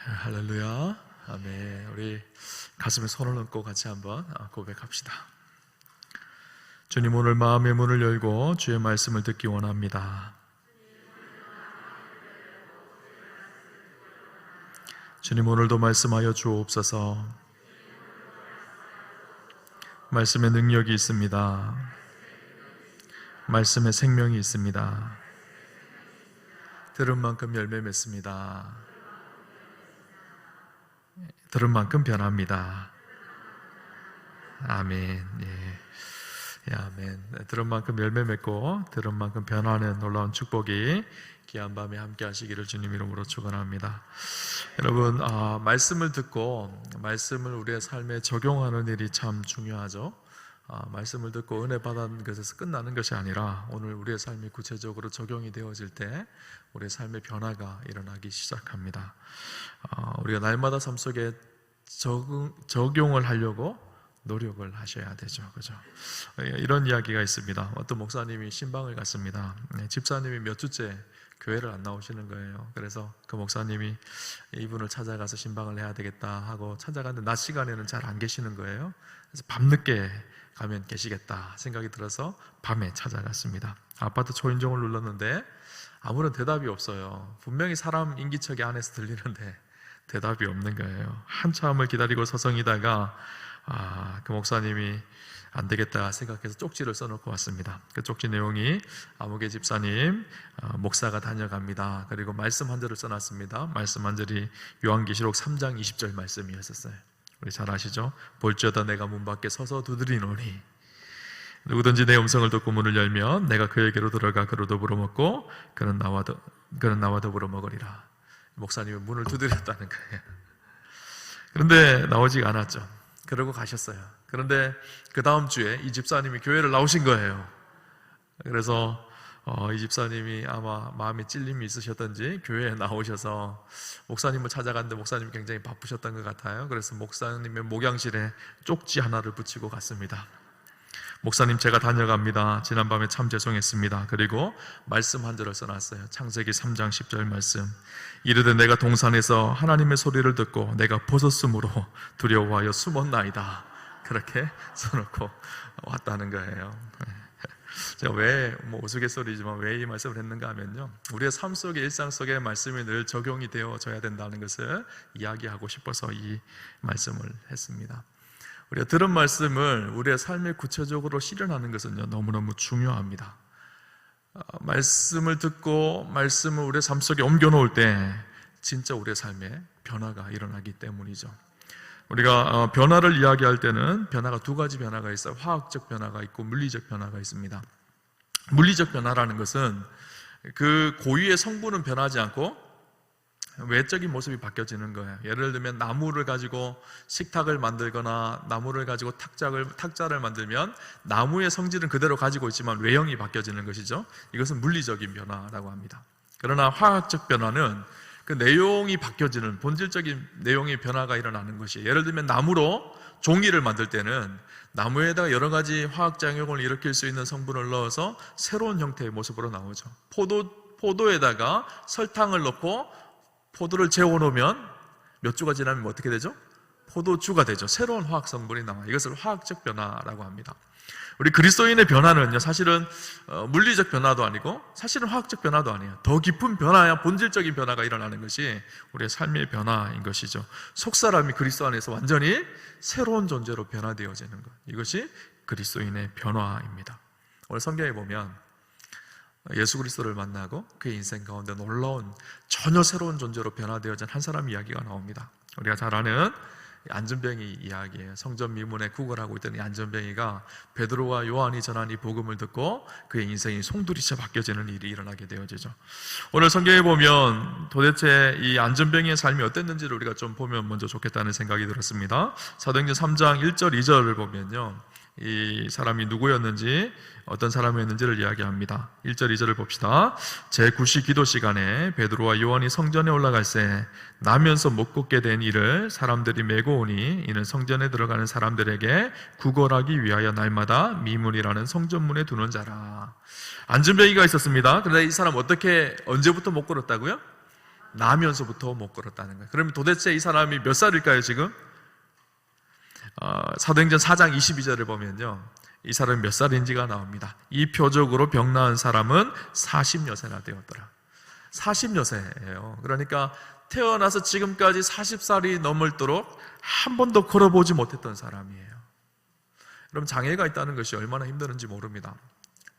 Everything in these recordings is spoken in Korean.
할렐루야. 아멘. 우리 가슴에 손을 얹고 같이 한번 고백합시다. 주님, 오늘 마음의 문을 열고 주의 말씀을 듣기 원합니다. 주님, 오늘도 말씀하여 주옵소서. 말씀에 능력이 있습니다. 말씀에 생명이 있습니다. 들은 만큼 열매 맺습니다. 들은 만큼 변합니다. 아멘. 예, 아멘. 들은 만큼 열매 맺고 들은 만큼 변화하는 놀라운 축복이 귀한 밤에 함께 하시기를 주님 이름으로 축원합니다. 여러분, 말씀을 듣고 말씀을 우리의 삶에 적용하는 일이 참 중요하죠. 말씀을 듣고 은혜 받은 것에서 끝나는 것이 아니라 오늘 우리의 삶이 구체적으로 적용이 되어질 때 우리의 삶의 변화가 일어나기 시작합니다. 우리가 날마다 삶 속에 적용을 하려고 노력을 하셔야 되죠. 그죠? 이런 이야기가 있습니다. 어떤 목사님이 신방을 갔습니다. 집사님이 몇 주째 교회를 안 나오시는 거예요. 그래서 그 목사님이 이분을 찾아가서 신방을 해야 되겠다 하고 찾아갔는데 낮 시간에는 잘 안 계시는 거예요. 그래서 밤늦게 가면 계시겠다 생각이 들어서 밤에 찾아갔습니다. 아파트 초인종을 눌렀는데 아무런 대답이 없어요. 분명히 사람 인기척이 안에서 들리는데 대답이 없는 거예요. 한참을 기다리고 서성이다가 그 목사님이 안 되겠다 생각해서 쪽지를 써놓고 왔습니다. 그 쪽지 내용이 아무개 집사님, 목사가 다녀갑니다. 그리고 말씀 한 절을 써놨습니다. 말씀 한 절이 요한계시록 3장 20절 말씀이었었어요. 우리 잘 아시죠? 볼지어다 내가 문 밖에 서서 두드리노니 누구든지 내 음성을 듣고 문을 열면 내가 그에게로 들어가 그로 더불어 먹고 그는 나와 더불어 먹으리라. 목사님이 문을 두드렸다는 거예요. 그런데 나오지가 않았죠. 그러고 가셨어요. 그런데 그 다음 주에 이 집사님이 교회를 나오신 거예요. 그래서 이 집사님이 아마 마음에 찔림이 있으셨던지 교회에 나오셔서 목사님을 찾아갔는데 목사님이 굉장히 바쁘셨던 것 같아요. 그래서 목사님의 목양실에 쪽지 하나를 붙이고 갔습니다. 목사님, 제가 다녀갑니다. 지난밤에 참 죄송했습니다. 그리고 말씀 한 절을 써놨어요. 창세기 3장 10절 말씀. 이르되 내가 동산에서 하나님의 소리를 듣고 내가 벗었으므로 두려워하여 숨었나이다. 그렇게 써놓고 왔다는 거예요. 제가 왜 우스갯소리지만 왜 이 말씀을 했는가 하면요, 우리의 삶 속에 일상 속에 말씀이 늘 적용이 되어져야 된다는 것을 이야기하고 싶어서 이 말씀을 했습니다. 우리가 들은 말씀을 우리의 삶에 구체적으로 실현하는 것은요 너무너무 중요합니다. 말씀을 듣고 말씀을 우리의 삶 속에 옮겨놓을 때 진짜 우리의 삶에 변화가 일어나기 때문이죠. 우리가 변화를 이야기할 때는 변화가 두 가지 변화가 있어요. 화학적 변화가 있고 물리적 변화가 있습니다. 물리적 변화라는 것은 그 고유의 성분은 변하지 않고 외적인 모습이 바뀌어지는 거예요. 예를 들면 나무를 가지고 식탁을 만들거나 나무를 가지고 탁자를 만들면 나무의 성질은 그대로 가지고 있지만 외형이 바뀌어지는 것이죠. 이것은 물리적인 변화라고 합니다. 그러나 화학적 변화는 그 내용이 바뀌어지는 본질적인 내용의 변화가 일어나는 것이에요. 예를 들면 나무로 종이를 만들 때는 나무에다가 여러 가지 화학작용을 일으킬 수 있는 성분을 넣어서 새로운 형태의 모습으로 나오죠. 포도에다가 설탕을 넣고 포도를 재워놓으면 몇 주가 지나면 어떻게 되죠? 포도주가 되죠. 새로운 화학 성분이 나와요. 이것을 화학적 변화라고 합니다. 우리 그리스도인의 변화는요 사실은 물리적 변화도 아니고 사실은 화학적 변화도 아니에요. 더 깊은 변화야 본질적인 변화가 일어나는 것이 우리의 삶의 변화인 것이죠. 속사람이 그리스도 안에서 완전히 새로운 존재로 변화되어지는 것, 이것이 그리스도인의 변화입니다. 오늘 성경에 보면 예수 그리스도를 만나고 그의 인생 가운데 놀라운 전혀 새로운 존재로 변화되어진 한 사람 이야기가 나옵니다. 우리가 잘 아는 안전뱅이 이야기예요. 성전 미문에 구걸하고 있던 이 안전뱅이가 베드로와 요한이 전한 이 복음을 듣고 그의 인생이 송두리째 바뀌어지는 일이 일어나게 되어지죠. 오늘 성경에 보면 도대체 이 안전뱅이의 삶이 어땠는지를 우리가 좀 보면 먼저 좋겠다는 생각이 들었습니다. 사도행전 3장 1절 2절을 보면요, 이 사람이 누구였는지 어떤 사람이었는지를 이야기합니다. 1절 2절을 봅시다. 제9시 기도 시간에 베드로와 요한이 성전에 올라갈새 나면서 못 걷게 된 이를 사람들이 메고 오니 이는 성전에 들어가는 사람들에게 구걸하기 위하여 날마다 미문이라는 성전문에 두는 자라. 안전뱅이가 있었습니다. 그런데 이 사람 언제부터 못 걸었다고요? 나면서부터 못 걸었다는 거예요. 그러면 도대체 이 사람이 몇 살일까요 지금? 사도행전 4장 22절을 보면요, 이 사람이 몇 살인지가 나옵니다. 이 표적으로 병 나은 사람은 40여세나 되었더라. 40여세예요. 그러니까 태어나서 지금까지 40살이 넘을도록 한 번도 걸어보지 못했던 사람이에요. 여러분, 장애가 있다는 것이 얼마나 힘드는지 모릅니다.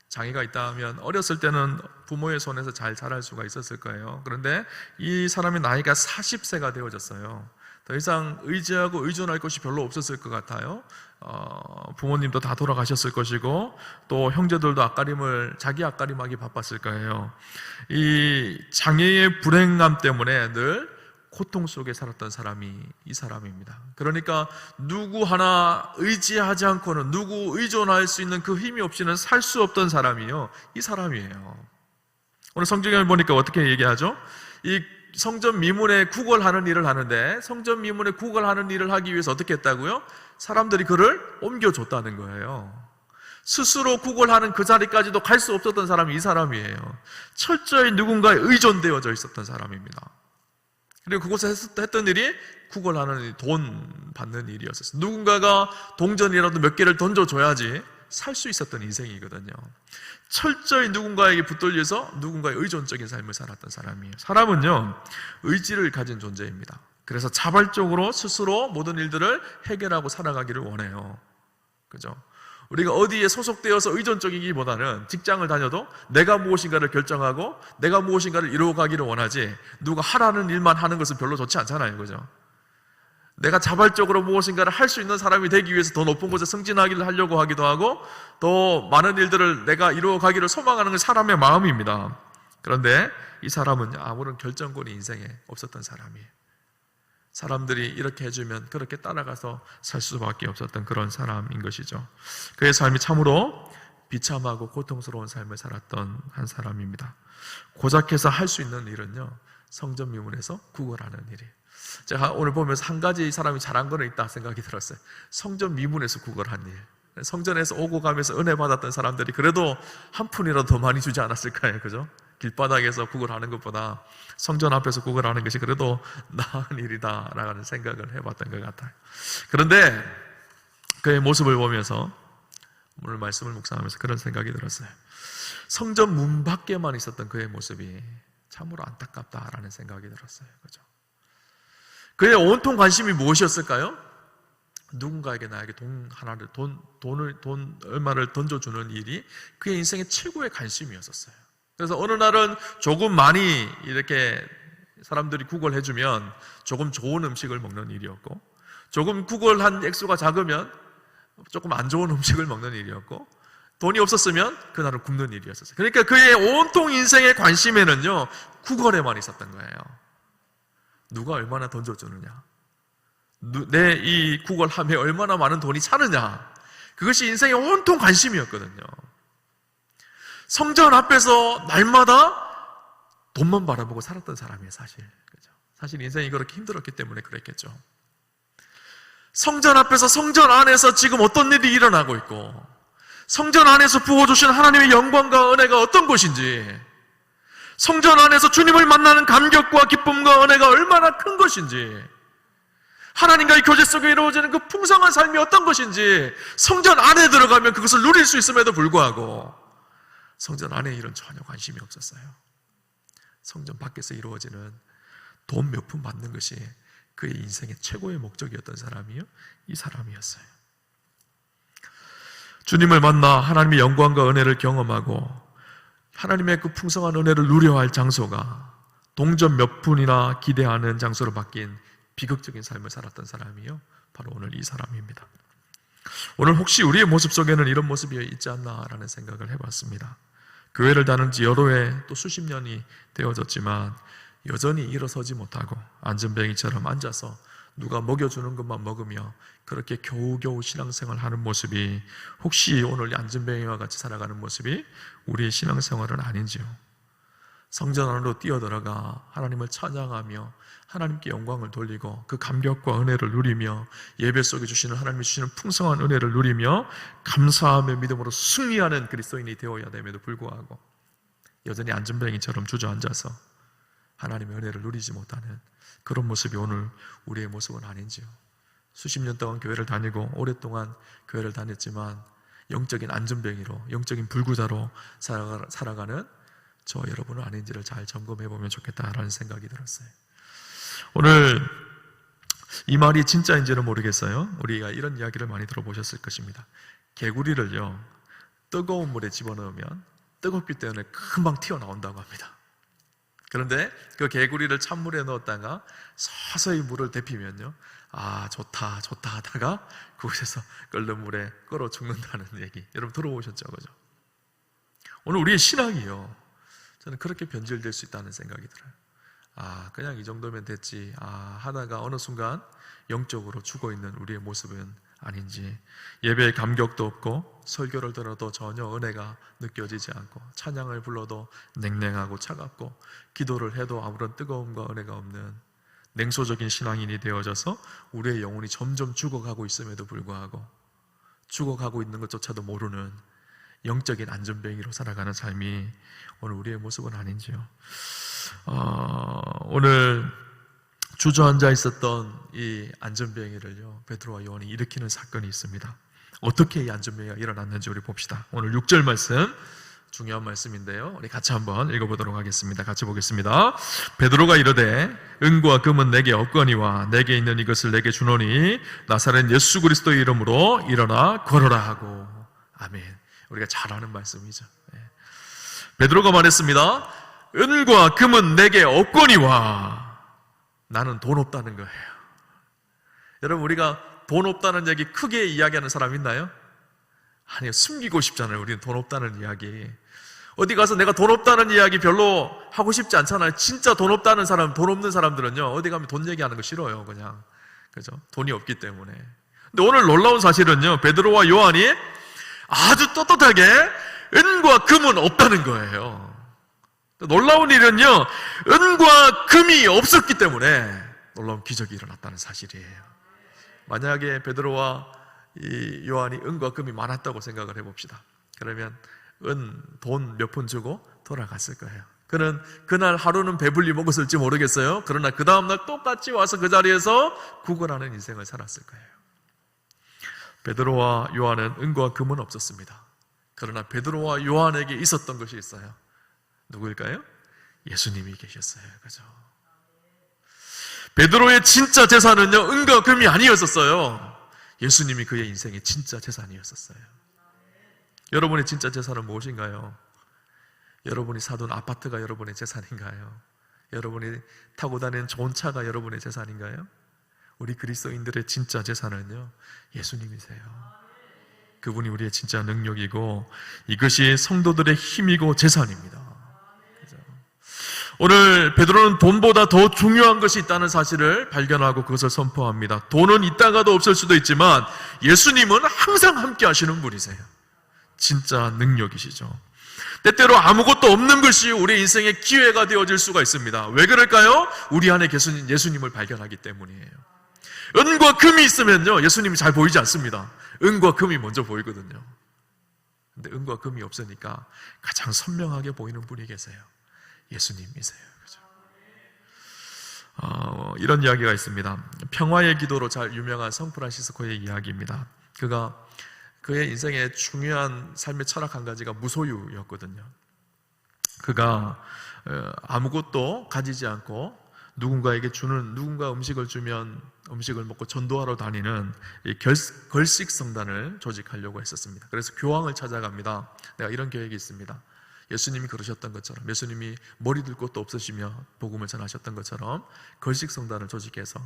장애가 있다면 어렸을 때는 부모의 손에서 잘 자랄 수가 있었을 거예요. 그런데 이 사람의 나이가 40세가 되어졌어요. 더 이상 의지하고 의존할 것이 별로 없었을 것 같아요. 부모님도 다 돌아가셨을 것이고 또 형제들도 자기 앞가림하기 바빴을 거예요. 이 장애의 불행함 때문에 늘 고통 속에 살았던 사람이 이 사람입니다. 그러니까 누구 하나 의지하지 않고는, 누구 의존할 수 있는 그 힘이 없이는 살 수 없던 사람이요, 이 사람이에요. 오늘 성경을 보니까 어떻게 얘기하죠? 이 성전 미문에 구걸하는 일을 하는데, 성전 미문에 구걸하는 일을 하기 위해서 어떻게 했다고요? 사람들이 그를 옮겨줬다는 거예요. 스스로 구걸하는 그 자리까지도 갈 수 없었던 사람이 이 사람이에요. 철저히 누군가에 의존되어져 있었던 사람입니다. 그리고 그곳에서 했던 일이 구걸하는, 돈 받는 일이었어요. 누군가가 동전이라도 몇 개를 던져줘야지 살 수 있었던 인생이거든요. 철저히 누군가에게 붙들려서 누군가의 의존적인 삶을 살았던 사람이에요. 사람은요, 의지를 가진 존재입니다. 그래서 자발적으로 스스로 모든 일들을 해결하고 살아가기를 원해요. 그죠? 우리가 어디에 소속되어서 의존적이기보다는 직장을 다녀도 내가 무엇인가를 결정하고 내가 무엇인가를 이루어가기를 원하지, 누가 하라는 일만 하는 것은 별로 좋지 않잖아요. 그죠? 내가 자발적으로 무엇인가를 할 수 있는 사람이 되기 위해서 더 높은 곳에 승진하기를 하려고 하기도 하고, 더 많은 일들을 내가 이루어가기를 소망하는 건 사람의 마음입니다. 그런데 이 사람은 아무런 결정권이 인생에 없었던 사람이에요. 사람들이 이렇게 해주면 그렇게 따라가서 살 수밖에 없었던 그런 사람인 것이죠. 그의 삶이 참으로 비참하고 고통스러운 삶을 살았던 한 사람입니다. 고작해서 할 수 있는 일은요, 성전 미문에서 구걸하는 일이에요. 제가 오늘 보면서 한 가지 사람이 잘한 거는 있다 생각이 들었어요. 성전 미문에서 구걸한 일. 성전에서 오고 가면서 은혜 받았던 사람들이 그래도 한 푼이라도 더 많이 주지 않았을까요? 그죠? 길바닥에서 구걸하는 것보다 성전 앞에서 구걸하는 것이 그래도 나은 일이다라는 생각을 해봤던 것 같아요. 그런데 그의 모습을 보면서 오늘 말씀을 묵상하면서 그런 생각이 들었어요. 성전 문 밖에만 있었던 그의 모습이 참으로 안타깝다라는 생각이 들었어요. 그죠? 그의 온통 관심이 무엇이었을까요? 누군가에게 나에게 돈 얼마를 던져주는 일이 그의 인생의 최고의 관심이었었어요. 그래서 어느 날은 조금 많이 이렇게 사람들이 구걸해주면 조금 좋은 음식을 먹는 일이었고, 조금 구걸한 액수가 작으면 조금 안 좋은 음식을 먹는 일이었고, 돈이 없었으면 그날은 굶는 일이었었어요. 그러니까 그의 온통 인생의 관심에는요, 구걸에만 있었던 거예요. 누가 얼마나 던져주느냐, 내 이 구걸함에 얼마나 많은 돈이 차느냐, 그것이 인생의 온통 관심이었거든요. 성전 앞에서 날마다 돈만 바라보고 살았던 사람이에요, 사실. 그죠? 사실 인생이 그렇게 힘들었기 때문에 그랬겠죠. 성전 앞에서, 성전 안에서 지금 어떤 일이 일어나고 있고, 성전 안에서 부어주신 하나님의 영광과 은혜가 어떤 것인지, 성전 안에서 주님을 만나는 감격과 기쁨과 은혜가 얼마나 큰 것인지, 하나님과의 교제 속에 이루어지는 그 풍성한 삶이 어떤 것인지, 성전 안에 들어가면 그것을 누릴 수 있음에도 불구하고 성전 안에 일은 전혀 관심이 없었어요. 성전 밖에서 이루어지는 돈 몇 푼 받는 것이 그의 인생의 최고의 목적이었던 사람이요, 이 사람이었어요. 주님을 만나 하나님의 영광과 은혜를 경험하고 하나님의 그 풍성한 은혜를 누려야 할 장소가 동전 몇 푼이나 기대하는 장소로 바뀐 비극적인 삶을 살았던 사람이요, 바로 오늘 이 사람입니다. 오늘 혹시 우리의 모습 속에는 이런 모습이 있지 않나라는 생각을 해봤습니다. 교회를 다닌 지 여러 해, 또 수십 년이 되어졌지만 여전히 일어서지 못하고 안전뱅이처럼 앉아서 누가 먹여주는 것만 먹으며 그렇게 겨우겨우 신앙생활을 하는 모습이, 혹시 오늘 안전뱅이와 같이 살아가는 모습이 우리의 신앙생활은 아닌지요? 성전 안으로 뛰어들어가 하나님을 찬양하며 하나님께 영광을 돌리고 그 감격과 은혜를 누리며 예배 속에 주시는 하나님이 주시는 풍성한 은혜를 누리며 감사하며 믿음으로 승리하는 그리스도인이 되어야 됨에도 불구하고 여전히 안전뱅이처럼 주저앉아서 하나님의 은혜를 누리지 못하는 그런 모습이 오늘 우리의 모습은 아닌지요. 수십 년 동안 교회를 다니고 오랫동안 교회를 다녔지만 영적인 안전뱅이로, 영적인 불구자로 살아가는 저 여러분은 아닌지를 잘 점검해 보면 좋겠다라는 생각이 들었어요. 오늘 이 말이 진짜인지는 모르겠어요. 우리가 이런 이야기를 많이 들어보셨을 것입니다. 개구리를요, 뜨거운 물에 집어넣으면 뜨겁기 때문에 금방 튀어나온다고 합니다. 그런데 그 개구리를 찬물에 넣었다가 서서히 물을 데피면요, 아, 좋다 좋다 하다가 그곳에서 끓는 물에 끓어 죽는다는 얘기, 여러분 들어보셨죠? 그죠? 오늘 우리의 신앙이요, 저는 그렇게 변질될 수 있다는 생각이 들어요. 아, 그냥 이 정도면 됐지, 하다가 어느 순간 영적으로 죽어있는 우리의 모습은 아닌지, 예배에 감격도 없고 설교를 들어도 전혀 은혜가 느껴지지 않고 찬양을 불러도 냉랭하고 차갑고 기도를 해도 아무런 뜨거움과 은혜가 없는 냉소적인 신앙인이 되어져서 우리의 영혼이 점점 죽어가고 있음에도 불구하고 죽어가고 있는 것조차도 모르는 영적인 안전뱅이로 살아가는 삶이 오늘 우리의 모습은 아닌지요. 오늘 주저앉아 있었던 이 안전뱅이를요, 베드로와 요한이 일으키는 사건이 있습니다. 어떻게 이 안전뱅이가 일어났는지 우리 봅시다. 오늘 6절 말씀, 중요한 말씀인데요, 우리 같이 한번 읽어보도록 하겠습니다. 같이 보겠습니다. 베드로가 이르되 은과 금은 내게 없거니와 내게 있는 이것을 내게 주노니 나사렛 예수 그리스도의 이름으로 일어나 걸어라 하고. 아멘. 우리가 잘 아는 말씀이죠. 베드로가 말했습니다. 은과 금은 내게 없거니와. 나는 돈 없다는 거예요. 여러분, 우리가 돈 없다는 얘기 크게 이야기하는 사람 있나요? 아니요, 숨기고 싶잖아요. 우리는 돈 없다는 이야기. 어디 가서 내가 돈 없다는 이야기 별로 하고 싶지 않잖아요. 진짜 돈 없다는 사람, 돈 없는 사람들은요, 어디 가면 돈 얘기하는 거 싫어요. 그냥, 그죠? 돈이 없기 때문에. 근데 오늘 놀라운 사실은요, 베드로와 요한이 아주 떳떳하게 은과 금은 없다는 거예요. 놀라운 일은요, 은과 금이 없었기 때문에 놀라운 기적이 일어났다는 사실이에요. 만약에 베드로와 이 요한이 은과 금이 많았다고 생각을 해봅시다. 그러면 돈 몇 푼 주고 돌아갔을 거예요. 그는 그날 하루는 배불리 먹었을지 모르겠어요. 그러나 그 다음날 똑같이 와서 그 자리에서 구걸하는 인생을 살았을 거예요. 베드로와 요한은 은과 금은 없었습니다. 그러나 베드로와 요한에게 있었던 것이 있어요. 누구일까요? 예수님이 계셨어요. 그죠? 베드로의 진짜 재산은요, 은과 금이 아니었었어요. 예수님이 그의 인생의 진짜 재산이었었어요. 여러분의 진짜 재산은 무엇인가요? 여러분이 사둔 아파트가 여러분의 재산인가요? 여러분이 타고 다니는 좋은 차가 여러분의 재산인가요? 우리 그리스도인들의 진짜 재산은요, 예수님이세요. 그분이 우리의 진짜 능력이고 이것이 성도들의 힘이고 재산입니다. 그죠? 오늘 베드로는 돈보다 더 중요한 것이 있다는 사실을 발견하고 그것을 선포합니다. 돈은 있다가도 없을 수도 있지만 예수님은 항상 함께 하시는 분이세요. 진짜 능력이시죠. 때때로 아무것도 없는 것이 우리 인생의 기회가 되어질 수가 있습니다. 왜 그럴까요? 우리 안에 계신 예수님을 발견하기 때문이에요. 은과 금이 있으면요, 예수님이 잘 보이지 않습니다. 은과 금이 먼저 보이거든요. 근데 은과 금이 없으니까 가장 선명하게 보이는 분이 계세요. 예수님이세요. 그죠? 이런 이야기가 있습니다. 평화의 기도로 잘 유명한 성프란시스코의 이야기입니다. 그의 인생의 중요한 삶의 철학 한 가지가 무소유였거든요. 그가 아무것도 가지지 않고 누군가에게 주는, 누군가 음식을 주면 음식을 먹고 전도하러 다니는 걸식성단을 조직하려고 했었습니다. 그래서 교황을 찾아갑니다. 내가 이런 계획이 있습니다. 예수님이 그러셨던 것처럼, 예수님이 머리 들 곳도 없으시며 복음을 전하셨던 것처럼 걸식성단을 조직해서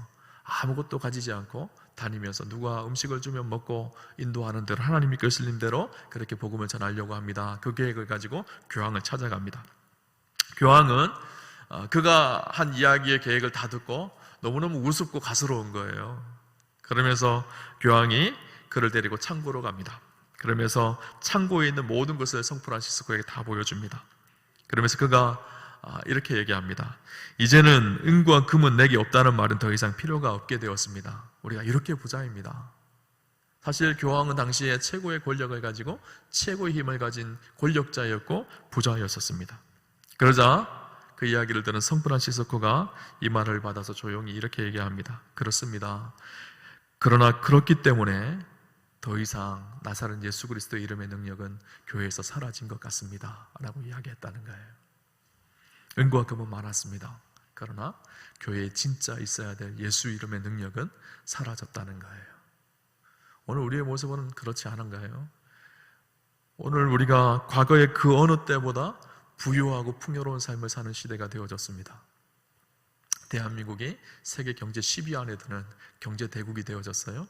아무것도 가지지 않고 다니면서 누가 음식을 주면 먹고 인도하는 대로, 하나님이 이끄신 대로 그렇게 복음을 전하려고 합니다. 그 계획을 가지고 교황을 찾아갑니다. 교황은 그가 한 이야기의 계획을 다 듣고 너무너무 우습고 가스로운 거예요. 그러면서 교황이 그를 데리고 창고로 갑니다. 그러면서 창고에 있는 모든 것을 성프란시스코에게 다 보여줍니다. 그러면서 그가 이렇게 얘기합니다. 이제는 은과 금은 내게 없다는 말은 더 이상 필요가 없게 되었습니다. 우리가 이렇게 부자입니다. 사실 교황은 당시에 최고의 권력을 가지고 최고의 힘을 가진 권력자였고 부자였었습니다. 그러자 그 이야기를 들은 성부 프란시스코가 이 말을 받아서 조용히 이렇게 얘기합니다. 그렇습니다. 그러나 그렇기 때문에 더 이상 나사렛 예수 그리스도의 이름의 능력은 교회에서 사라진 것 같습니다 라고 이야기했다는 거예요. 은과 금은 많았습니다. 그러나 교회에 진짜 있어야 될 예수 이름의 능력은 사라졌다는 거예요. 오늘 우리의 모습은 그렇지 않은가요? 오늘 우리가 과거의 그 어느 때보다 부유하고 풍요로운 삶을 사는 시대가 되어졌습니다. 대한민국이 세계 경제 10위 안에 드는 경제 대국이 되어졌어요.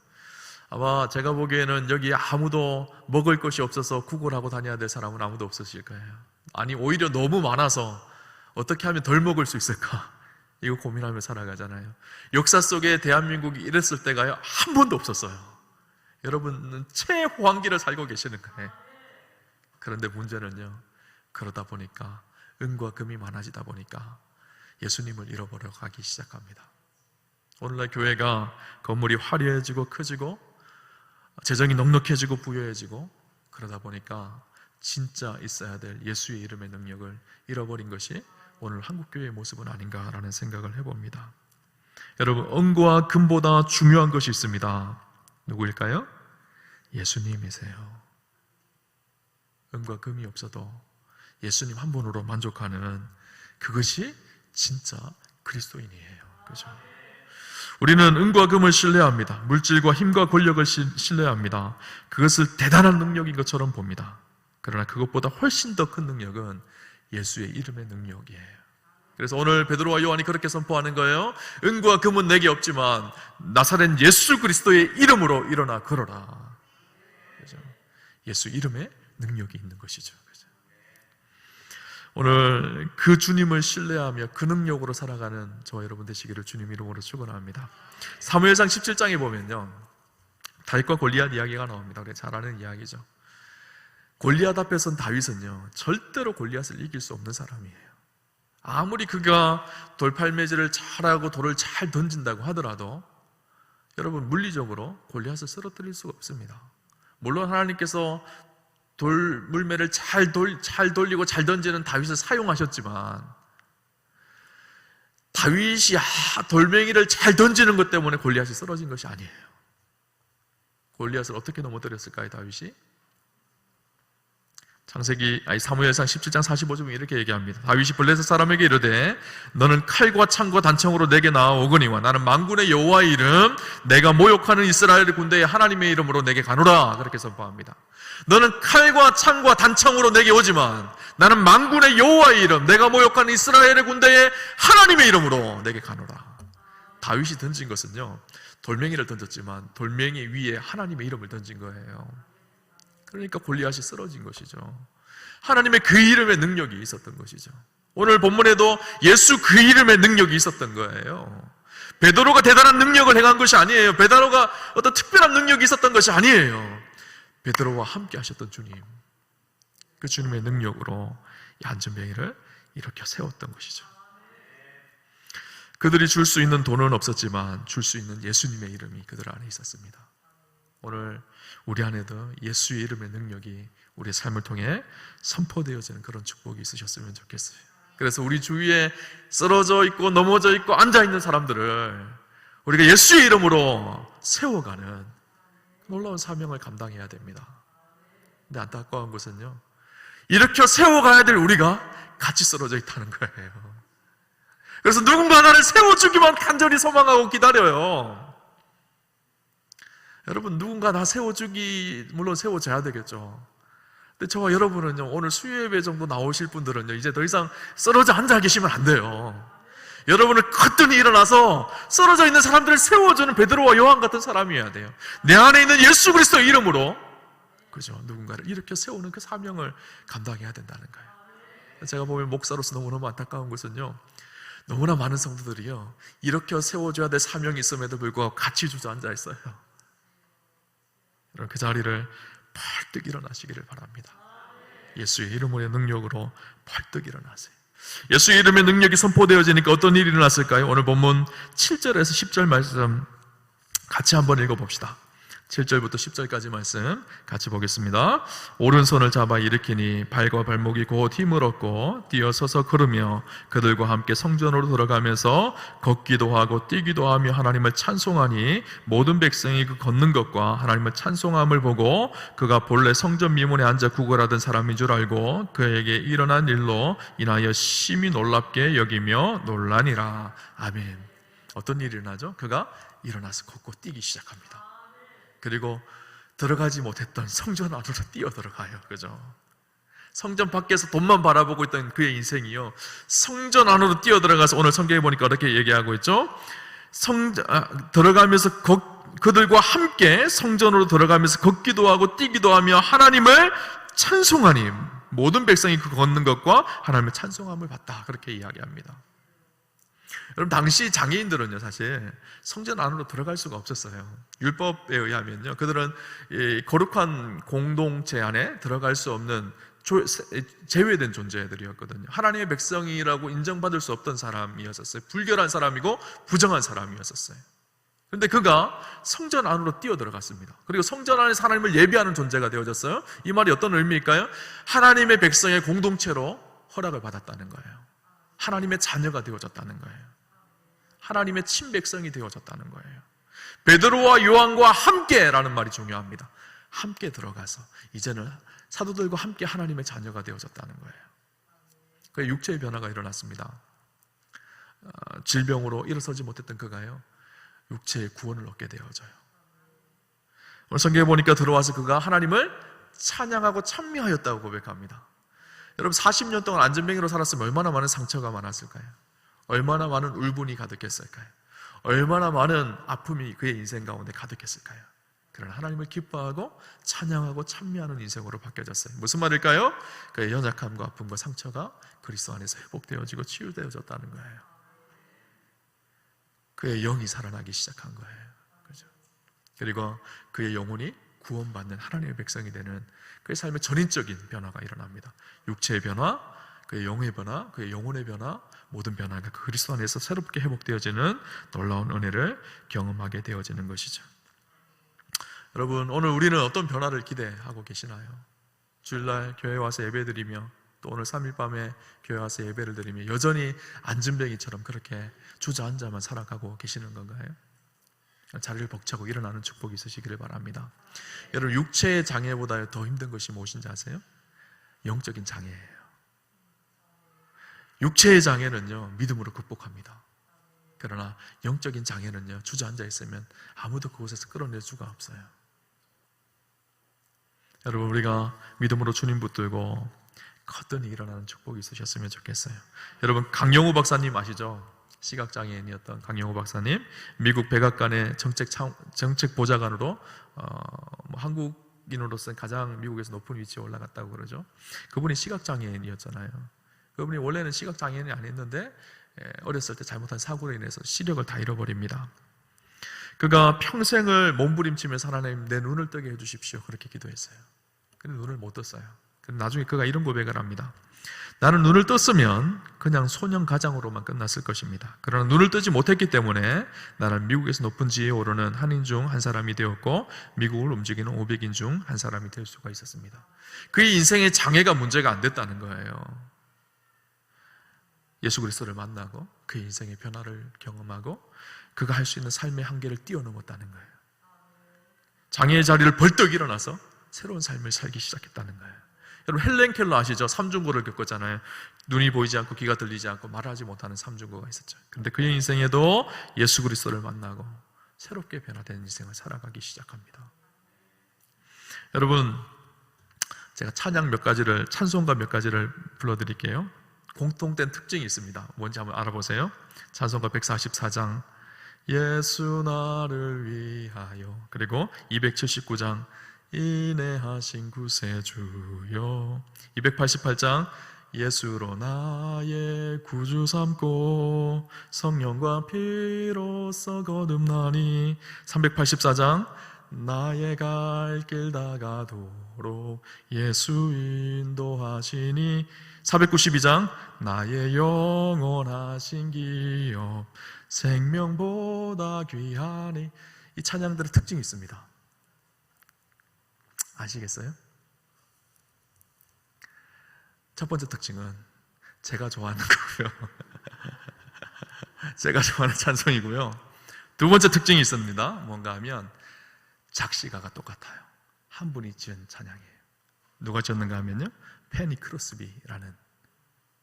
아마 제가 보기에는 여기 아무도 먹을 것이 없어서 구걸하고 다녀야 될 사람은 아무도 없으실 거예요. 아니 오히려 너무 많아서 어떻게 하면 덜 먹을 수 있을까? 이거 고민하며 살아가잖아요. 역사 속에 대한민국이 이랬을 때가 한 번도 없었어요. 여러분은 최호황기를 살고 계시는 거예요. 그런데 문제는요, 그러다 보니까 은과 금이 많아지다 보니까 예수님을 잃어버려 가기 시작합니다. 오늘날 교회가 건물이 화려해지고 커지고 재정이 넉넉해지고 부유해지고 그러다 보니까 진짜 있어야 될 예수의 이름의 능력을 잃어버린 것이 오늘 한국교회의 모습은 아닌가라는 생각을 해봅니다. 여러분, 은과 금보다 중요한 것이 있습니다. 누구일까요? 예수님이세요. 은과 금이 없어도 예수님 한 분으로 만족하는 그것이 진짜 그리스도인이에요. 그죠? 우리는 은과 금을 신뢰합니다. 물질과 힘과 권력을 신뢰합니다. 그것을 대단한 능력인 것처럼 봅니다. 그러나 그것보다 훨씬 더 큰 능력은 예수의 이름의 능력이에요. 그래서 오늘 베드로와 요한이 그렇게 선포하는 거예요. 은과 금은 내게 없지만 나사렛 예수 그리스도의 이름으로 일어나 걸어라. 그죠? 예수 이름의 능력이 있는 것이죠. 그죠? 오늘 그 주님을 신뢰하며 그 능력으로 살아가는 저와 여러분 되시기를 주님 이름으로 축원합니다. 사무엘상 17장에 보면요, 다윗과 골리앗 이야기가 나옵니다. 우리가 잘 아는 이야기죠. 골리앗 앞에선 다윗은요 절대로 골리앗을 이길 수 없는 사람이에요. 아무리 그가 돌팔매질을 잘하고 돌을 잘 던진다고 하더라도 여러분 물리적으로 골리앗을 쓰러뜨릴 수가 없습니다. 물론 하나님께서 물매를 잘 돌리고 잘 던지는 다윗을 사용하셨지만 다윗이 돌멩이를 잘 던지는 것 때문에 골리앗이 쓰러진 것이 아니에요. 골리앗을 어떻게 넘어뜨렸을까요, 다윗이? 사무엘상 17장 45절에 이렇게 얘기합니다. 다윗이 블레셋 사람에게 이르되 너는 칼과 창과 단청으로 내게 나아오거니와 나는 만군의 여호와의 이름 내가 모욕하는 이스라엘의 군대의 하나님의 이름으로 내게 가노라. 그렇게 선포합니다. 너는 칼과 창과 단청으로 내게 오지만 나는 만군의 여호와의 이름 내가 모욕하는 이스라엘의 군대의 하나님의 이름으로 내게 가노라. 다윗이 던진 것은요 돌멩이를 던졌지만 돌멩이 위에 하나님의 이름을 던진 거예요. 그러니까 골리앗이 쓰러진 것이죠. 하나님의 그 이름의 능력이 있었던 것이죠. 오늘 본문에도 예수 그 이름의 능력이 있었던 거예요. 베드로가 대단한 능력을 행한 것이 아니에요. 베드로가 어떤 특별한 능력이 있었던 것이 아니에요. 베드로와 함께 하셨던 주님, 그 주님의 능력으로 이 안전뱅이를 일으켜 세웠던 것이죠. 그들이 줄 수 있는 돈은 없었지만 줄 수 있는 예수님의 이름이 그들 안에 있었습니다. 오늘 우리 안에도 예수의 이름의 능력이 우리의 삶을 통해 선포되어지는 그런 축복이 있으셨으면 좋겠어요. 그래서 우리 주위에 쓰러져 있고 넘어져 있고 앉아 있는 사람들을 우리가 예수의 이름으로 세워가는 놀라운 사명을 감당해야 됩니다. 근데 안타까운 것은요, 일으켜 세워가야 될 우리가 같이 쓰러져 있다는 거예요. 그래서 누군가 나를 세워주기만 간절히 소망하고 기다려요. 여러분, 누군가 나 세워주기, 물론 세워줘야 되겠죠. 근데 저와 여러분은요, 오늘 수요예배 정도 나오실 분들은요, 이제 더 이상 쓰러져 앉아 계시면 안 돼요. 여러분은 거뜬히 일어나서 쓰러져 있는 사람들을 세워주는 베드로와 요한 같은 사람이어야 돼요. 내 안에 있는 예수 그리스도의 이름으로, 그죠? 누군가를 일으켜 세우는 그 사명을 감당해야 된다는 거예요. 제가 보면 목사로서 너무너무 안타까운 것은요, 너무나 많은 성도들이요, 일으켜 세워줘야 될 사명이 있음에도 불구하고 같이 주저앉아 있어요. 그 자리를 벌떡 일어나시기를 바랍니다. 예수의 이름의 능력으로 벌떡 일어나세요. 예수의 이름의 능력이 선포되어지니까 어떤 일이 일어났을까요? 오늘 본문 7절에서 10절 말씀 같이 한번 읽어봅시다. 7절부터 10절까지 말씀 같이 보겠습니다. 오른손을 잡아 일으키니 발과 발목이 곧 힘을 얻고 뛰어서서 걸으며 그들과 함께 성전으로 들어가면서 걷기도 하고 뛰기도 하며 하나님을 찬송하니 모든 백성이 그 걷는 것과 하나님을 찬송함을 보고 그가 본래 성전 미문에 앉아 구걸하던 사람인 줄 알고 그에게 일어난 일로 인하여 심히 놀랍게 여기며 놀라니라. 아멘. 어떤 일이 일어나죠? 그가 일어나서 걷고 뛰기 시작합니다. 그리고 들어가지 못했던 성전 안으로 뛰어 들어가요. 그죠? 성전 밖에서 돈만 바라보고 있던 그의 인생이요, 성전 안으로 뛰어 들어가서, 오늘 성경에 보니까 어떻게 얘기하고 있죠? 들어가면서 그들과 함께 성전으로 들어가면서 걷기도 하고 뛰기도 하며 하나님을 찬송하니 모든 백성이 그 걷는 것과 하나님의 찬송함을 받다. 그렇게 이야기합니다. 여러분, 당시 장애인들은요, 사실 성전 안으로 들어갈 수가 없었어요. 율법에 의하면요, 그들은 거룩한 공동체 안에 들어갈 수 없는 제외된 존재들이었거든요. 하나님의 백성이라고 인정받을 수 없던 사람이었었어요. 불결한 사람이고 부정한 사람이었었어요. 그런데 그가 성전 안으로 뛰어 들어갔습니다. 그리고 성전 안에서 하나님을 예배하는 존재가 되어졌어요. 이 말이 어떤 의미일까요? 하나님의 백성의 공동체로 허락을 받았다는 거예요. 하나님의 자녀가 되어졌다는 거예요. 하나님의 친백성이 되어졌다는 거예요. 베드로와 요한과 함께라는 말이 중요합니다. 함께 들어가서 이제는 사도들과 함께 하나님의 자녀가 되어졌다는 거예요. 그의 육체의 변화가 일어났습니다. 질병으로 일어서지 못했던 그가요, 육체의 구원을 얻게 되어져요. 오늘 성경에 보니까 들어와서 그가 하나님을 찬양하고 찬미하였다고 고백합니다. 여러분, 40년 동안 안전병이로 살았으면 얼마나 많은 상처가 많았을까요? 얼마나 많은 울분이 가득했을까요? 얼마나 많은 아픔이 그의 인생 가운데 가득했을까요? 그러나 하나님을 기뻐하고 찬양하고 찬미하는 인생으로 바뀌어졌어요. 무슨 말일까요? 그의 연약함과 아픔과 상처가 그리스도 안에서 회복되어지고 치유되어졌다는 거예요. 그의 영이 살아나기 시작한 거예요. 그렇죠? 그리고 그의 영혼이 구원받는 하나님의 백성이 되는 그의 삶의 전인적인 변화가 일어납니다. 육체의 변화, 그의 영의 변화, 그의 영혼의 변화, 모든 변화가 그리스도 안에서 새롭게 회복되어지는 놀라운 은혜를 경험하게 되어지는 것이죠. 여러분, 오늘 우리는 어떤 변화를 기대하고 계시나요? 주일날 교회 와서 예배드리며 또 오늘 3일 밤에 교회 와서 예배를 드리며 여전히 안진뱅이처럼 그렇게 주저앉아만 살아가고 계시는 건가요? 자리를 벅차고 일어나는 축복이 있으시기를 바랍니다. 여러분, 육체의 장애보다 더 힘든 것이 무엇인지 아세요? 영적인 장애예요. 육체의 장애는요, 믿음으로 극복합니다. 그러나 영적인 장애는요, 주저앉아 있으면 아무도 그곳에서 끌어낼 수가 없어요. 여러분, 우리가 믿음으로 주님 붙들고 거뜬히 일어나는 축복이 있으셨으면 좋겠어요. 여러분, 강영우 박사님 아시죠? 시각장애인이었던 강영우 박사님, 미국 백악관의 정책 보좌관으로 한국인으로서는 가장 미국에서 높은 위치에 올라갔다고 그러죠. 그분이 시각장애인이었잖아요. 그분이 원래는 시각장애인이 아니었는데 어렸을 때 잘못한 사고로 인해서 시력을 다 잃어버립니다. 그가 평생을 몸부림치면서 하나님, 내 눈을 뜨게 해주십시오, 그렇게 기도했어요. 근데 눈을 못 떴어요. 나중에 그가 이런 고백을 합니다. 나는 눈을 떴으면 그냥 소년 가장으로만 끝났을 것입니다. 그러나 눈을 뜨지 못했기 때문에 나는 미국에서 높은 지위에 오르는 한인 중 한 사람이 되었고 미국을 움직이는 500인 중 한 사람이 될 수가 있었습니다. 그의 인생의 장애가 문제가 안 됐다는 거예요. 예수 그리스도를 만나고 그의 인생의 변화를 경험하고 그가 할 수 있는 삶의 한계를 뛰어넘었다는 거예요. 장애의 자리를 벌떡 일어나서 새로운 삶을 살기 시작했다는 거예요. 여러분, 헬렌 켈러 아시죠? 삼중고를 겪었잖아요. 눈이 보이지 않고 귀가 들리지 않고 말하지 못하는 삼중고가 있었죠. 그런데 그의 인생에도 예수 그리스도를 만나고 새롭게 변화된 인생을 살아가기 시작합니다. 여러분, 제가 찬송가 몇 가지를 불러드릴게요. 공통된 특징이 있습니다. 뭔지 한번 알아보세요. 찬송가 144장 예수 나를 위하여, 그리고 279장 인내하신 구세주여, 288장 예수로 나의 구주 삼고 성령과 피로써 거듭나니, 384장 나의 갈 길 다가도록 예수 인도하시니, 492장 나의 영원하신 기업 생명보다 귀하니. 이 찬양들의 특징이 있습니다. 아시겠어요? 첫 번째 특징은 제가 좋아하는 거고요. 제가 좋아하는 찬송이고요. 두 번째 특징이 있습니다. 뭔가 하면 작시가가 똑같아요. 한 분이 지은 찬양이에요. 누가 지었는가 하면요, 페니 크로스비라는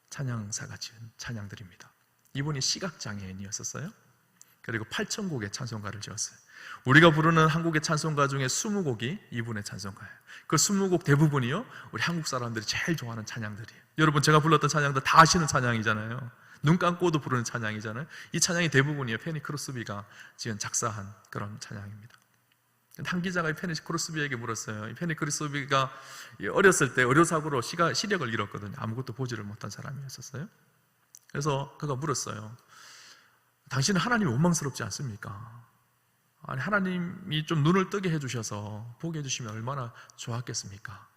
찬양사가 지은 찬양들입니다. 이분이 시각장애인이었었어요. 그리고 8,000곡의 찬송가를 지었어요. 우리가 부르는 한국의 찬송가 중에 20곡이 이분의 찬송가예요. 그 20곡 대부분이요, 우리 한국 사람들이 제일 좋아하는 찬양들이에요. 여러분, 제가 불렀던 찬양들 다 아시는 찬양이잖아요. 눈 감고도 부르는 찬양이잖아요. 이 찬양이 대부분이에요. 페니 크로스비가 지은 작사한 그런 찬양입니다. 한 기자가 페니 크로스비에게 물었어요. 페니 크로스비가 어렸을 때 의료사고로 시력을 잃었거든요. 아무것도 보지를 못한 사람이었어요. 그래서 그가 물었어요. 당신은 하나님이 원망스럽지 않습니까? 아니, 하나님이 좀 눈을 뜨게 해주셔서 보게 해주시면 얼마나 좋았겠습니까?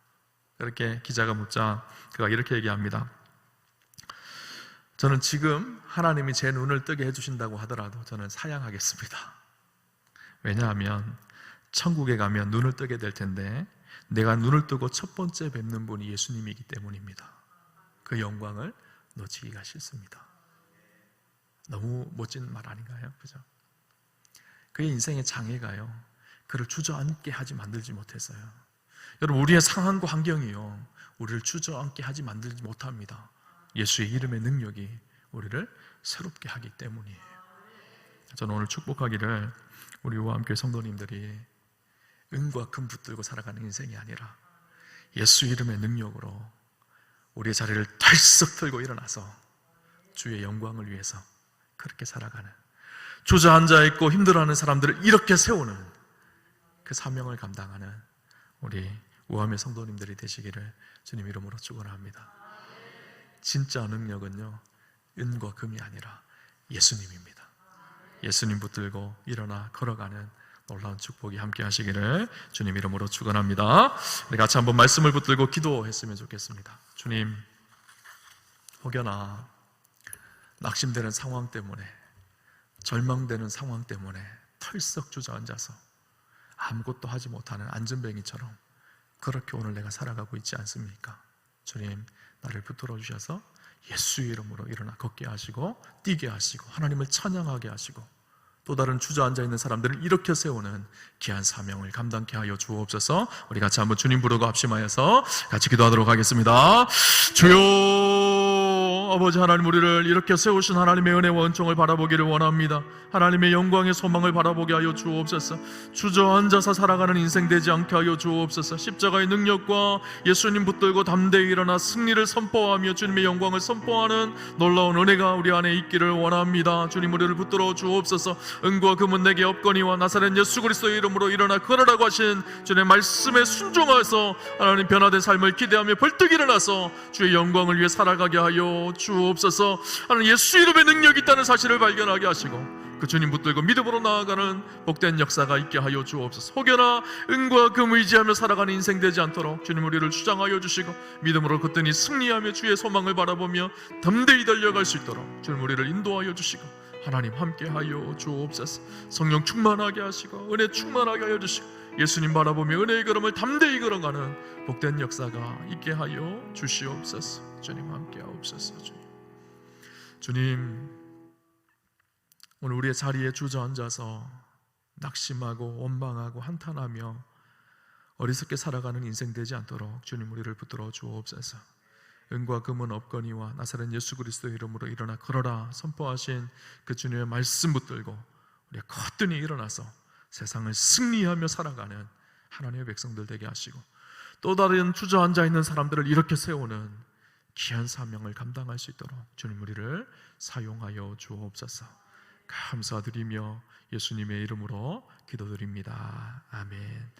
그렇게 기자가 묻자 그가 이렇게 얘기합니다. 저는 지금 하나님이 제 눈을 뜨게 해주신다고 하더라도 저는 사양하겠습니다. 왜냐하면 천국에 가면 눈을 뜨게 될 텐데 내가 눈을 뜨고 첫 번째 뵙는 분이 예수님이기 때문입니다. 그 영광을 놓치기가 싫습니다. 너무 멋진 말 아닌가요? 그죠? 그의 인생의 장애가요, 그를 주저앉게 하지 만들지 못했어요. 여러분, 우리의 상황과 환경이요, 우리를 주저앉게 하지 만들지 못합니다. 예수의 이름의 능력이 우리를 새롭게 하기 때문이에요. 저는 오늘 축복하기를 우리 우아함교회 성도님들이 은과 금 붙들고 살아가는 인생이 아니라 예수 이름의 능력으로 우리의 자리를 털썩 털고 일어나서 주의 영광을 위해서 그렇게 살아가는, 주저앉아 있고 힘들어하는 사람들을 이렇게 세우는 그 사명을 감당하는 우리 우아함의 성도님들이 되시기를 주님 이름으로 축원합니다. 진짜 능력은요, 은과 금이 아니라 예수님입니다. 예수님 붙들고 일어나 걸어가는 놀라운 축복이 함께 하시기를 주님 이름으로 축원합니다. 우리 같이 한번 말씀을 붙들고 기도했으면 좋겠습니다. 주님, 혹여나 낙심되는 상황 때문에, 절망되는 상황 때문에 털썩 주저앉아서 아무것도 하지 못하는 안전뱅이처럼 그렇게 오늘 내가 살아가고 있지 않습니까? 주님, 나를 붙들어 주셔서 예수의 이름으로 일어나 걷게 하시고 뛰게 하시고 하나님을 찬양하게 하시고 또 다른 주저앉아 있는 사람들을 일으켜 세우는 귀한 사명을 감당케 하여 주옵소서. 우리 같이 한번 주님 부르고 합심하여서 같이 기도하도록 하겠습니다. 주여, 아버지 하나님, 우리를 이렇게 세우신 하나님의 은혜와 은총을 바라보기를 원합니다. 하나님의 영광의 소망을 바라보게 하여 주옵소서. 주저앉아서 살아가는 인생 되지 않게 하여 주옵소서. 십자가의 능력과 예수님 붙들고 담대히 일어나 승리를 선포하며 주님의 영광을 선포하는 놀라운 은혜가 우리 안에 있기를 원합니다. 주님, 우리를 붙들어 주옵소서. 은과 금은 내게 없거니와 나사렛 예수 그리스도의 이름으로 일어나 걸으라고 하신 주님의 말씀에 순종하여서 하나님 변화된 삶을 기대하며 벌떡 일어나서 주의 영광을 위해 살아가게 하여 주옵소서. 하나님, 예수 이름의 능력이 있다는 사실을 발견하게 하시고 그 주님 붙들고 믿음으로 나아가는 복된 역사가 있게 하여 주옵소서. 혹여나 은과 금 의지하며 살아가는 인생 되지 않도록 주님 우리를 주장하여 주시고 믿음으로 그때니 승리하며 주의 소망을 바라보며 담대히 달려갈 수 있도록 주님 우리를 인도하여 주시고 하나님 함께하여 주옵소서. 성령 충만하게 하시고 은혜 충만하게 하여 주시고 예수님 바라보며 은혜의 걸음을 담대히 걸어가는 복된 역사가 있게 하여 주시옵소서. 주님 함께하옵소서. 주님, 오늘 우리의 자리에 주저앉아서 낙심하고 원망하고 한탄하며 어리석게 살아가는 인생 되지 않도록 주님 우리를 붙들어 주옵소서. 은과 금은 없거니와 나사렛 예수 그리스도의 이름으로 일어나 걸어라 선포하신 그 주님의 말씀 붙들고 우리가 거뜬히 일어나서 세상을 승리하며 살아가는 하나님의 백성들 되게 하시고 또 다른 주저앉아 있는 사람들을 이렇게 세우는 귀한 사명을 감당할 수 있도록 주님 우리를 사용하여 주옵소서. 감사드리며 예수님의 이름으로 기도드립니다. 아멘.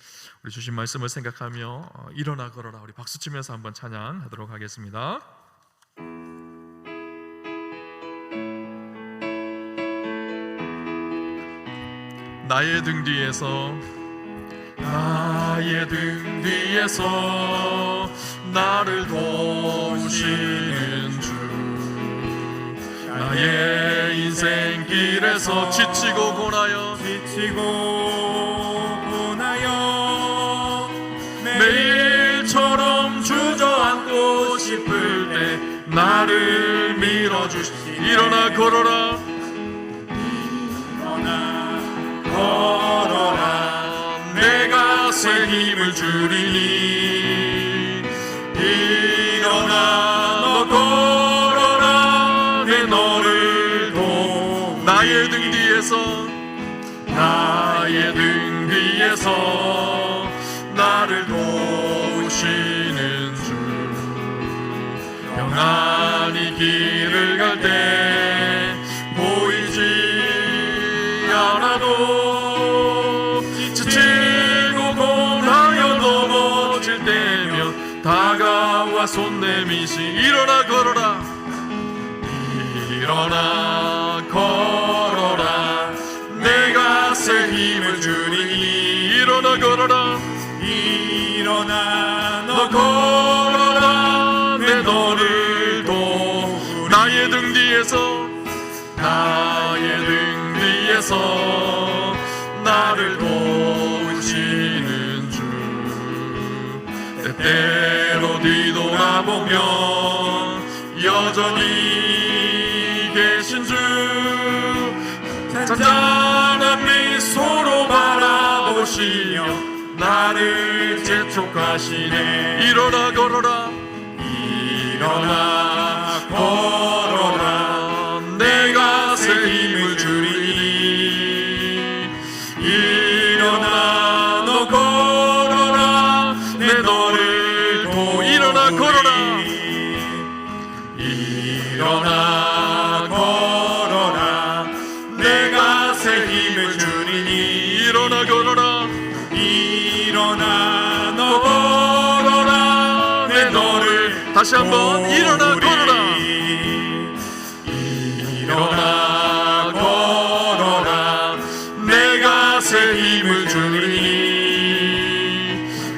우리 주신 말씀을 생각하며 일어나 걸어라 우리 박수치면서 한번 찬양하도록 하겠습니다. 나의 등 뒤에서 나를 도우시는 주, 나의 인생 길에서 지치고 고나여 나를 밀어주시니 일어나 걸어라 걸어라 내가 새 힘을 주리니 일어나 너 걸어라 내 너를 나의 등 뒤에서 나의 등 뒤에서 나를 도우시는 주 평안히 길을 갈 때 보이지 않아도 지치고 고나여 넘어질 때면 다가와 손 내미시 일어나 걸어라 일어나 걸어라 내가 새 힘을 주리니 일어나 걸어라 일어나 너 걸어라 내 너를 나의 등 뒤에서 나의 등 뒤에서 나를 도우시는 주 때때로 뒤돌아보면 여전히 계신 주 잔잔한 미소로 바라보시며 나를 재촉하시네 일어나 걸어라 일어나 걸어라 내가 새 힘을 주리니 일어나 너 걸어라 내 너를 일어나 걸어라 일어나 걸어라 내가 새 힘을 주리니 일어나 걸어라 일어나 너 걸어라 내 너를 다시 한번 일어나 걸어라 일어나 걸어라 내가 새 힘을 주리니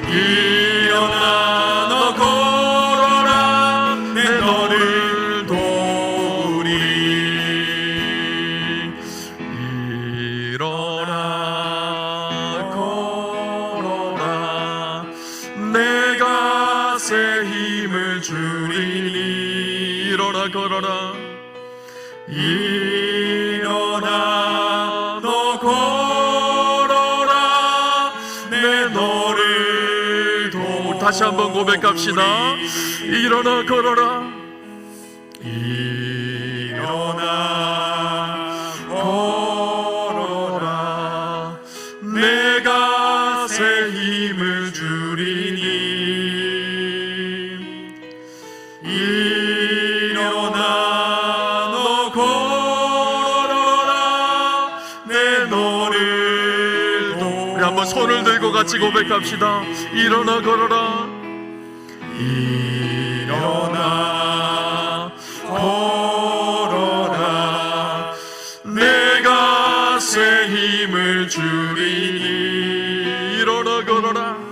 일어나 너 걸어라 내 너를 도우리 일어나 걸어라 내가 새 힘을 주리니 일어나 걸어라 일어나 너 걸어라 내 너를 다시 한번 고백합시다 일어나 걸어라 일어나 걸어라 내가 새 힘을 주리니 일어나 너 걸어라 내 너를 우리 한번 손을 들고 같이 고백합시다 일어나 걸어라 일어나 걸어라 내가 새 힘을 주리니 일어나 걸어라